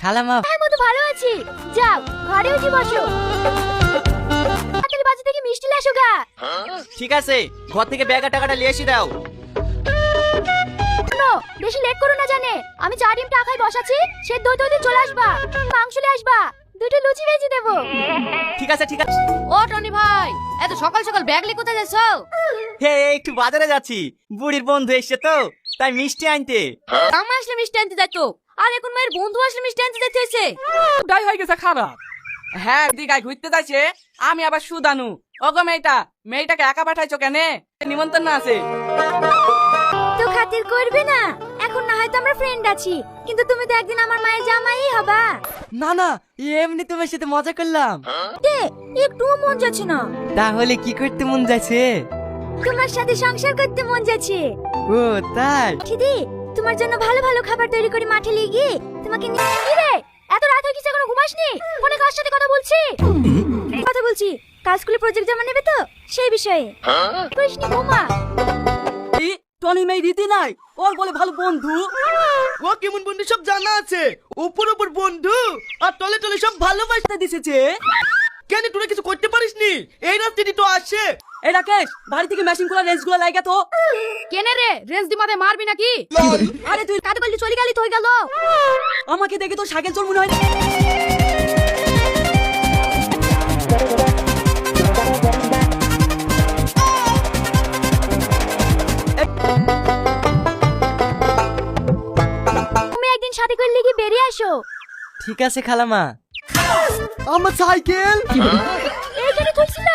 খালামা হ্যাঁ মধু, ভালো আছি। যাও ঘরে উঠে বসো। তাড়াতাড়ি বাজার থেকে মিষ্টি নিয়ে এসো গা। ঠিক আছে, ঘর থেকে ব্যাগা টাকাটা নিয়ে এসে দাও। শোনো, বেশি লেট করো না জানে। আমি চা ডিম টাকায় বসাচ্ছি, সেদ্ধ হতে হতে চলে আসবা। মাংস নিয়ে আসবা, দুটো লুচি ভেজে দেবো। ঠিক আছে ঠিক আছে। ও টনি ভাই, এত সকাল সকাল ব্যাগ নিয়ে কোথায় যাচ্ছো? হে একটু বাজারে যাচ্ছি, বুড়ির বন্ধু এসছে তো, তাই মিষ্টি আনতে। আমার আসলে মিষ্টি আনতে যাইতো, আর এখন মায়ের বন্ধু আসলে মিষ্টি আনতে যাইতে হয়েছে। ডাই হয়ে গেছে খারাপ। হ্যাঁ দিঘায় ঘুরতে যাইছে, আমি আবার সুদানু। ওগো মেয়েটাকে একা পাঠাইছো কেন? নিমন্ত্রণ না আছে তো খাতির করবে না? এখন না হয়তো আমরা ফ্রেন্ড আছি, কিন্তু তুমি তো একদিন আমার মায়ের জামাই হবা। না না, এমনি তোমার সাথে মজা করলাম। দে, একটুও মন যাচ্ছে না। তাহলে কি করতে মন যাচ্ছে? তোমার সাথে সংসার করতে মন যাচ্ছে। ও তাই? দিদি, তোমার জন্য ভালো ভালো খাবার তৈরি করে মাঠে নিয়ে গিয়ে তোমাকে নিয়ে কি রে? এত রাত হয়ে গেছে এখনো ঘুমাসনি? ফোনে কার সাথে কথা বলছি? কথা বলছি, কাল স্কুলে প্রজেক্ট জমা নেবে তো, সেই বিষয়ে। কৃষ্ণি ঘুমা। টনি মেয়ে রীতি নাই, ওর বলে ভালো বন্ধু। ও কেমন বন্ধু সব জানা আছে, উপর উপর বন্ধু আর তলে তলে সব ভালোবাসতে দিছেছে। কেন তোরা কিছু করতে পারিসনি? এই রাত্রি তো আসে। এই রাকেশ, বাড়ি থেকে মেশিন গুলো রেঞ্জ গুলো লাগে তো। কেনে রে, রেঞ্জ দি মারে মারবি নাকি? আরে তুই কাটে বললি চলে গেলি তো হয়ে গেল। আমাকে দেখে তো সাইকেল চল মনে হয়। তুমি একদিন সাথে করে লিখে বেরিয়ে আসো। ঠিক আছে খালামা। আমার সাইকেল এইখানে তুলছিল।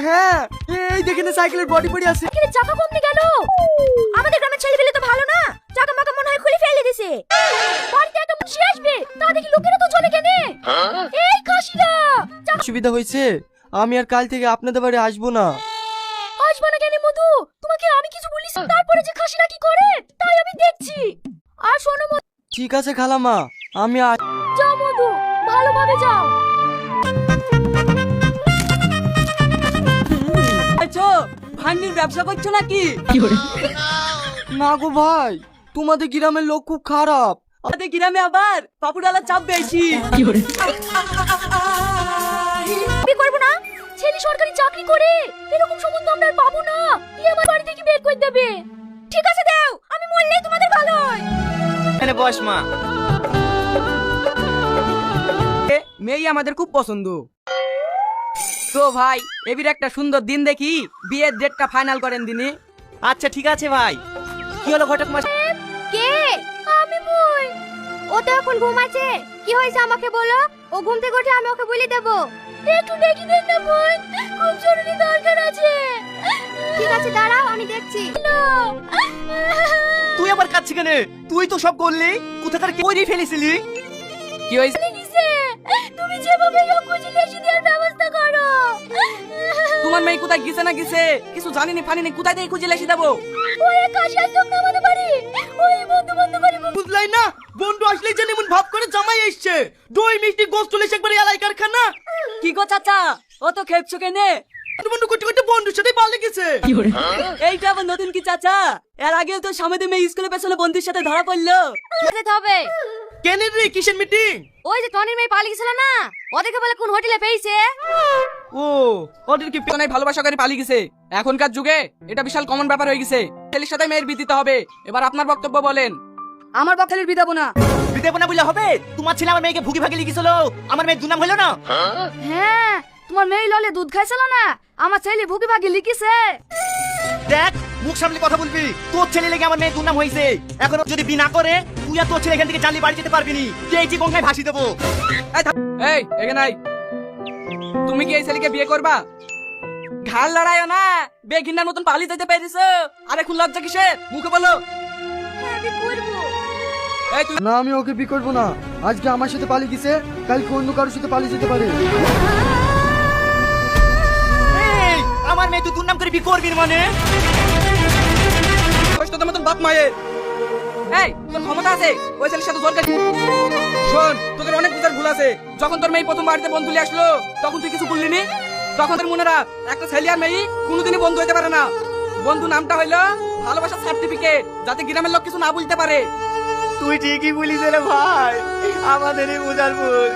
হ্যাঁ, এই দেখেন সাইকেলের বডি পড়ে আছে। এখানে চাকা কমনে গেল। আমাদের গ্রামের ছেলে পেলে তো ভালো না, চাকা মাকা মনে হয় খুলে ফেলে দিছে। বাড়িতে একটা মুন্সি আসবে, তা দেখি লোকেরা তো চলে কেনে। এই কাশিরা, সুবিধা হয়েছে, আমি আর কাল থেকে আপনাদের বাড়ি আসবো না। আসবে না কেন মধু? তোমাকে আমি কিছু বলিস? তারপরে যে খাসিরা কি করে তাই আমি দেখছি। আর শোনো মধু, ঠিক আছে খালামা, আমি যাও মধু, ভালোভাবে যাও। আচ্ছা, ভান্ডির ব্যবসা করছো নাকি? না গো ভাই, তোমাদের গ্রামের লোক খুব খারাপ। আমাদের গ্রামে আবার পাপুডালার চাপ বেশি। বিয়ে করবো না, ছেলে সরকারি চাকরি করে, এরকম সম্বন্ধ আমরা আর পাবো না। ই আমার বাড়ি থেকে বের করে দেবে। ঠিক আছে দাও, আমি মরলেই তোমাদের ভালো হয়। এখানে বস মা। মেয়ে আমাদের খুব পছন্দ। তো ভাই, এবির একটা সুন্দর দিন দেখি বিয়ের ডেটটা ফাইনাল করেন দিনে। আচ্ছা ঠিক আছে ভাই। কি হলো ঘটক মাস? কে? আমি বই। ও তো এখন ঘুমাচ্ছে। কি হয়েছে আমাকে বলো, ও ঘুম থেকে উঠে আমি ওকে বলে দেব। একটু দেখি দেন না বোন, খুব জরুরি দরকার আছে। ঠিক আছে দাঁড়াও, আমি দেখছি। তুই আবার কাচ্ছি কেন? তুই তো সব করলি, কোথা থেকে কইরে ফেলেছিলি? কি হয়েছে? তুমি যেভাবে হোক খুঁজে এসে দেওয়ার ব্যবস্থা করো। তোমার মেয়ে কোথায় গেছে না গেছে কিছু জানিনি ফানিনি, কোথায় দিয়ে খুঁজে লেসে দেবো? ওই কাশি একদম নামাতে পারি। ওই বন্ধু বন্ধু করে বুঝলাই না, বন্ধু আসলেই যেন এমন ভাব করে জামাই এসছে। দই মিষ্টি গোস্ত তুলে একবারে এলাই কারখানা। কি গো চাচা, ও তো খেপছো কেনে? বন্ধু করতে করতে বন্ধুর সাথে পাল্টে গেছে। এইটা আবার নতুন কি চাচা? এর আগেও তো সামনে মেয়ে স্কুলের পেছনে বন্ধুর সাথে ধরা পড়লো। যেতে হবে। কেন রে, কিসের মিটিং? ওই যে টনির মেয়ে পালিয়ে গেছিল না, ওদেরকে বলে কোন হোটেলে পেয়েছে। ও, ওদের কি পেছনে ভালোবাসা করে পালিয়ে গেছে। এখনকার যুগে এটা বিশাল কমন ব্যাপার হয়ে গেছে। ছেলের সাথে মেয়ের বিয়ে দিতে হবে। এবার আপনার বক্তব্য বলেন। আমার বক্তব্যের বিয়ে দেবো না। বিদেব না বললে হবে? তোমার ছেলে আমার মেয়েকে ভুগি ভাগে লিখেছিল, আমার মেয়ের দুনাম হলো না? হ্যাঁ, তোমার মেয়ে ললে দুধ খাইছিল না, আমার ছেলে ভুকি ভাগি লিখিছে। দেখ, মুখ সামলে কথা বলবি। তোর ছেলে লেগে আমার মেয়ের দুর্নাম হয়েছে। এখন যদি বিয়ে না করে, তুই আর তোর ছেলে এখান থেকে চালিয়ে বাড়ি যেতে পারবি নি। এই গঙ্গায় ভাসি দেবো। এই এখানে আই। তুমি কি এই ছেলেকে বিয়ে করবা? ঘাল লড়াইও না, বেগিনার মতন পালিয়ে যেতে পেরেছো। আর এখন লজ্জা কিসের? মুখে বলো। হ্যাঁ, আমি করব। এই তুই না, আমি ওকে বিয়ে করবো না। আজকে আমার সাথে পালিয়ে গেছে, কালকে অন্য কারোর সাথে পালিয়ে যেতে পারে। এই, আমার মেয়ে তুই দুর্নাম করে বিয়ে করবি না মানে? তোদের মতন বাপ মায়ের। এই তোর ক্ষমতা আছে ওই ছেলের সাথে জোর করে? শোন, তোদের অনেক বুঝার ভুল আছে। যখন তোর মেয়ে প্রথম বাড়িতে বন্ধু নিয়ে আসলো, তখন তুই কিছু বললি নি? তখন তোর মনে রাখ, একটা ছেলে আর মেয়ে কোনোদিনই বন্ধু হতে পারে না। বন্ধু নামটা হইলো ভালোবাসার সার্টিফিকেট, যাতে গ্রামের লোক কিছু না বলতে পারে। তুই ঠিকই বলিস রে ভাই, আমাদেরই বোঝার ভুল।